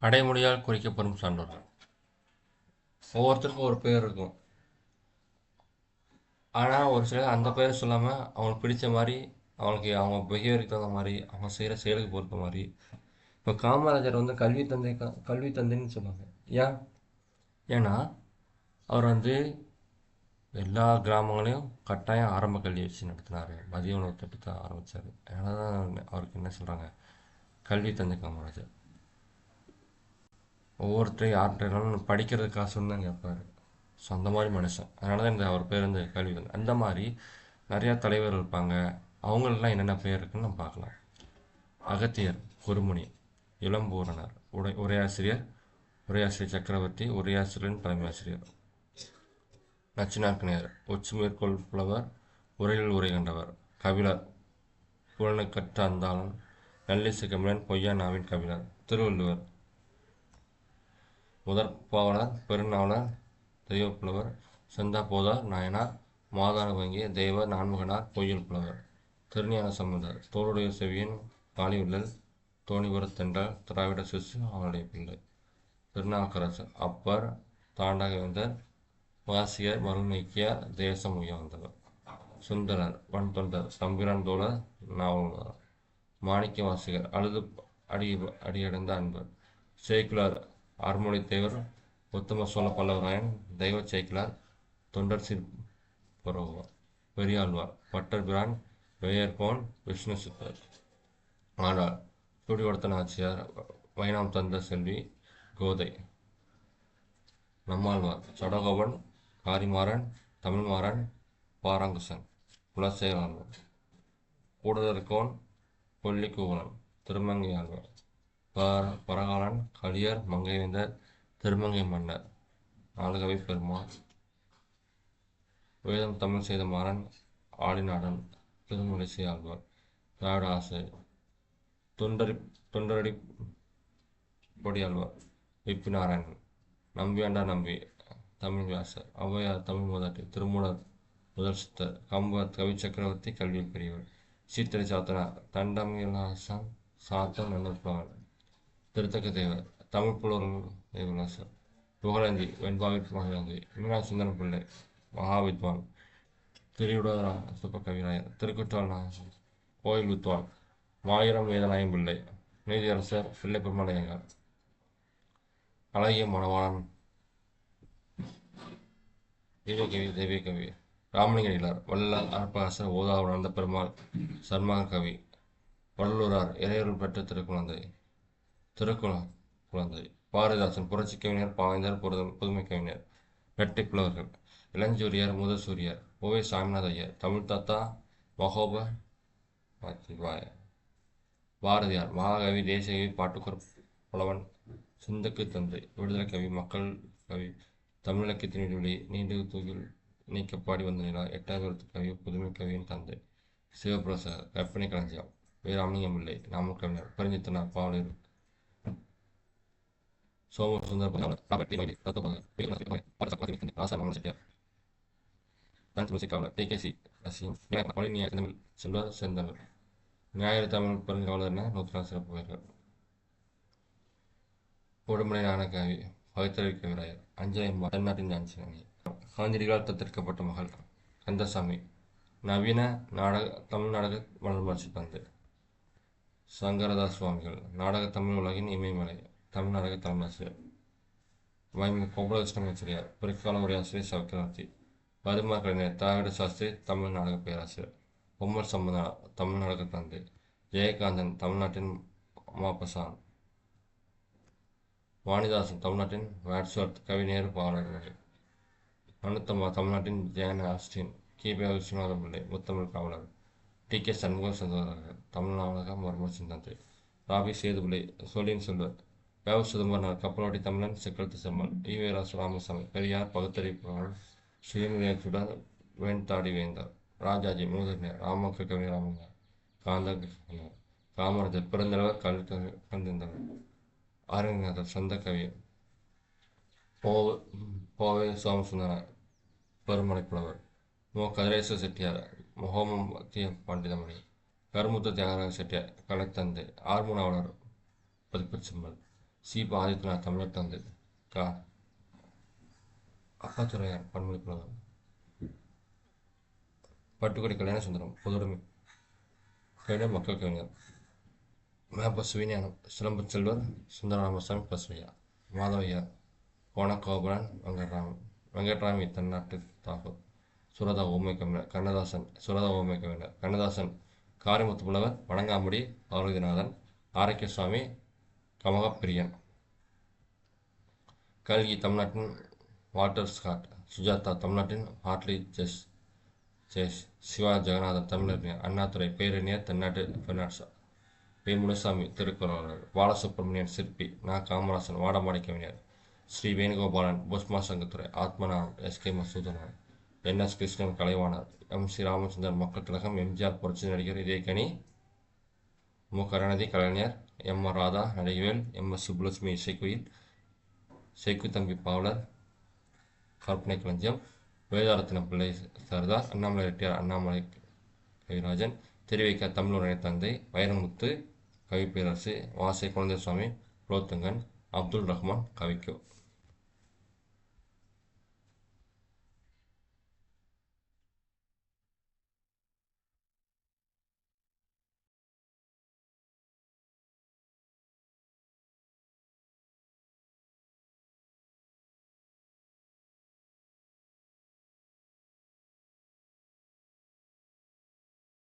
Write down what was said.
அடைமொழியால் குறிக்கப்படும் சான்றோர்கள். ஒவ்வொருத்தருக்கும் ஒரு பேர் இருக்கும். ஆனால் ஒரு சிலர் அந்த பேர் சொல்லாமல் அவங்களுக்கு பிடிச்ச மாதிரி, அவங்களுக்கு அவங்க பிஹேவியருக்கு தகுந்த மாதிரி, அவங்க செய்கிற செயலுக்கு பொறுத்த மாதிரி. இப்போ காமராஜர் வந்து கல்வி தந்தைன்னு சொல்லுவாங்க. ஏன்? ஏன்னா அவர் வந்து எல்லா கிராமங்களையும் கட்டாயம் ஆரம்ப கல்வி வச்சு நடத்தினார். மதிய உணவு திட்டத்தை ஆரம்பித்தார். அதனால தான் அவருக்கு என்ன சொல்கிறாங்க, கல்வி தந்தை காமராஜர். ஒவ்வொருத்தரையும் யார்கிட்ட படிக்கிறது காசுன்னு தான் கேட்பார். ஸோ அந்த மாதிரி மனுஷன். அதனால தான் இந்த அவர் பேர் வந்து கல்வி தந்தை. அந்த மாதிரி நிறையா தலைவர் இருப்பாங்க. அவங்களுக்கெல்லாம் என்னென்ன பேர் இருக்குன்னு நம்ம பார்க்கலாம். அகத்தியர், குருமுனி, இளம்பூரணர், உரையாசிரியர், உரையாசிரியர் சக்கரவர்த்தி, உரையாசிரியரின் தலைமை ஆசிரியர். நச்சினார்க்கணியர், உச்சி மேற்கோள் புலவர், உரையில் உரை கண்டவர். கபிலர், புலனுக்கற்ற அந்தாளன், நல்லிசை கபிலன், பொய்யா நாவின் கபிலர். திருவள்ளுவர், முதற்பாவலர், பெருநாவலர், தெய்வப்புலவர், செந்தா போதார், நாயனார், மாதான வங்கிய தெய்வ நான்முகனார், பொய்யல் புலவர். திருஞான சம்பந்தர், தோளுடைய செவியன், காளியுள்ளல், தோணிபுரத்தென்றால், திராவிட சிசு, அவனுடைய பிள்ளை. திருநாவுக்கரசர், அப்பர், தாண்டகவேந்தர், வாசியர், மருமைக்கியார், தேசம் உய வந்தவர். சுந்தரர், வன் தொண்டர், தம்பிரான் தோழர், நாவலர். மாணிக்க வாசகர், அழுது அடியடைந்த அன்பர். சேக்கிலார், அருள்மொழி தேவர், உத்தம சோழ பல்லவராயன், தெய்வ சேக்கிலார், தொண்டர் சிற்புறவர். பெரியாழ்வார், பட்டர் பிரான், வேயர்கோன், விஷ்ணு சித்தர். ஆண்டாள், சூடிவடுத்த நாச்சியார், வைணம் தந்த செல்வி, கோதை. நம்மாழ்வார், சடகோபன், காரிமாறன், தமிழ்மாறன், பாராங்குசன். குலசேகரன், கூடதற்கோன், கொல்லிக்கூவலன், திருமங்கை ஆழ்வார். பரகாலன், கலியர், மங்கைவேந்தர், திருமங்கை மன்னர், நாலுகவை பெருமாள். வேதம் தமிழ் செய்த மாறன், ஆளிநாடன், திருமுலிசை ஆழ்வார். திராவிட ஆசிரியர், தொண்டரடி பொடியாழ்வார், விப்பிநாராயணன். நம்பியாண்டார் நம்பி, தமிழ் வியாசர். ஔவையார், தமிழ் மூதாட்டி. திருமூலர், முதல் சித்தர். கம்பர், கவி சக்கரவர்த்தி, கல்வியில் பெரியவர். சீத்தலை சாத்தனார், தண்டமிழாசான், சாத்தன், நல்லூர் புலவன். திருத்தக்க தேவர், தமிழ் புலவர்கள் விலாசர். புகழந்தி, வெண்பாவிற்கு மகிழந்தி. மீனா சுந்தரம் பிள்ளை, மகாவித்வான். திரியுடரா சுப்ப கவிராயர். திருக்குற்றால் கோயில் வித்வான். மாயிரம் வேதநாயம் பிள்ளை. நீதியரசர், பிள்ளை பெருமலையங்கார். அழகிய மணவாளன், தெய்வகவி, தெய்வ கவி. ராமலிங்க அடிகளார், வள்ளலார், அற்பகாசர், ஓதா உணர்ந்த பெருமாள், சன்மாக கவி. வள்ளலூரார், இறையருள் பெற்ற திருக்குழந்தை. பாரதிதாசன், புரட்சி கவிஞர், பாவேந்தர், புதுமை கவிஞர். இரட்டை புலவர்கள், இளஞ்சூரியர், முதசூரியர். ஓவே சாமிநாத ஐயர், தமிழ் தாத்தா, மகோப பாரதியார், மகாகவி, தேசியகவி, பாட்டுக்குர் புலவன், சிந்தக்கு தந்தை. விடுதலை கவி, மக்கள் கவி, தமிழிலக்கியத்தின் இடைவெளி, நீண்டு தூக்கில் நீக்கப்பாடி வந்த நிலா, எட்டாவது எழுத்து கவி, புதுமை கவியின் தந்தை. சிவபிரசாத், கற்பனை களஞ்சியம். வீராமலிங்கம் பிள்ளை, நாமல் கவிஞர். பரிஞ்சித்தனார், பாவலர். சோம சுந்தர செட்டியார், டி.கே.சி. செல்வர் சேர்ந்தவர். ஞாயிறு தமிழ் பெருங்காவலர் என 104 சிறப்பு பெயர்கள். உடுமலை ஞானகவி, பகுத்தறிவு கவிராயர். அஞ்சலி தென்னாட்டின் ஞானசினி. காந்தியடிகளால் தத்தெடுக்கப்பட்ட மகள், கந்தசாமி. நவீன தமிழ் நாடக வளர்ச்சி தந்தை. சங்கரதாஸ் சுவாமிகள், நாடக தமிழ் உலகின் இமயமலை, தமிழ் நாடக தலைமையாசிரியர். வைமு கோபாலகிருஷ்ணமாச்சாரியார், பிற்கால உரையாசிரியர், சக்கரவர்த்தி. பதுமா கலைஞர், திராவிட சாஸ்திரி, தமிழ் நாடக பேராசிரியர். பொம்மர் சம்பந்தனா, தமிழ் நாடக தந்தை. ஜெயகாந்தன், தமிழ்நாட்டின் மாப்பசான். வாணிதாசன், தமிழ்நாட்டின் வேட்ஸ்வர்த், கவிஞர், பாடகர். அனுத்தமா, தமிழ்நாட்டின் ஜேன் ஆஸ்டின். கி.பி. விஸ்வநாத பிள்ளை, முத்தமிழ் காவலர். டி.கே. சண்முக சுந்தரர், தமிழ் நாடக மர்ம தந்தை. ராபி சேதுபிள்ளை, சொல்லின் செல்வர். வேவ சிதம்பரனார், கப்பலோட்டி தமிழன், செக்கழுத்து செம்மல். ஈ.வே. ராமசாமி, பெரியார், பகுத்தறிவு, சுயமுயற்சியுடன் வேண்தாடி வேந்தார். ராஜாஜி, மூதறிஞர். ராமக்க கவி ராமனார், காந்த காமராஜர், பிறந்தவர், கண்டிருந்தவர். ஆரங்கநாதர், சொந்த கவி. போவே சோமசுந்தரர், பெருமலை புலவர். மு. கதிரேச செட்டியார், முகோமம் மத்திய பண்டிதமணி. கருமுத்து தியாகராஜ செட்டியார், கலைத்தந்தை. ஆர்முனாவலர், பதிப்புச் செம்மல். சீபா ஆதித்யநாத் தமிழர் தந்தை. கா அப்பாத்துறையார் பன்மொழி புலவர். பட்டுக்கோட்டை கல்யாண சுந்தரம் பொதுவுடைமை கவிஞர், மக்கள் கவிஞர். மேப்ப சிவஞானம் சிலம்பு செல்வர் சுந்தரராமசாமி பசுரையா. மாதவையா கோணகோபுரன் வெங்கட்ராமி தன்னாட்டு தாகூர். சுரதா ஊமை கவிஞர் கண்ணதாசன். சுரதா ஊமை கவிஞர் கண்ணதாசன். காரிமுத்து புலவர் வணங்காமுடி பார்வதிநாதன். ஆரோக்கியசுவாமி கமகப்பிரியன். கல்கி தமிழ்நாட்டின் வால்டர் ஸ்காட். சுஜாதா தமிழ்நாட்டின் ஹார்ட்லி ஜெஸ். சிவா ஜெகநாதன் தமிழறிஞர். அண்ணாதுரை பேரறிஞர் தென்னாட்டு பெர்னாட்சா. பி. முனுசாமி திருக்குறள். பாலசுப்ரமணியன் சிற்பி. நா. காமராசன் வாடமாடி கவிஞர். ஸ்ரீ வேணுகோபாலன் புஷ்மா சங்கத்துறை. ஆத்மநாதன் எஸ்.கே. மசூதனன். என்.எஸ். கிருஷ்ணன் கலைவாணர். எம்.சி. ராமச்சந்திரன் மக்கள் திலகம். எம்.ஜி.ஆர். புரட்சி நடிகர் இதயக்கனி. Mu. Karunanidhi Kalaignar. M. R. Radha Nadigavel. M S. Subbulakshmi இசைக்குயில். சேக்குத்தம்பி பாவலர் கற்பனை களஞ்சியம். வேதாரத்தினம் பிள்ளை சர்தார். அண்ணாமலை ரெட்டியார். அண்ணாமலை கவிராஜன். தெரிவிக்க தமிழுடைய தந்தை. வைரமுத்து கவிப்பேரரசு. வாசை குழந்தைசுவாமி குலோத்துங்கன். அப்துல் ரஹ்மான் கவிக்கோ.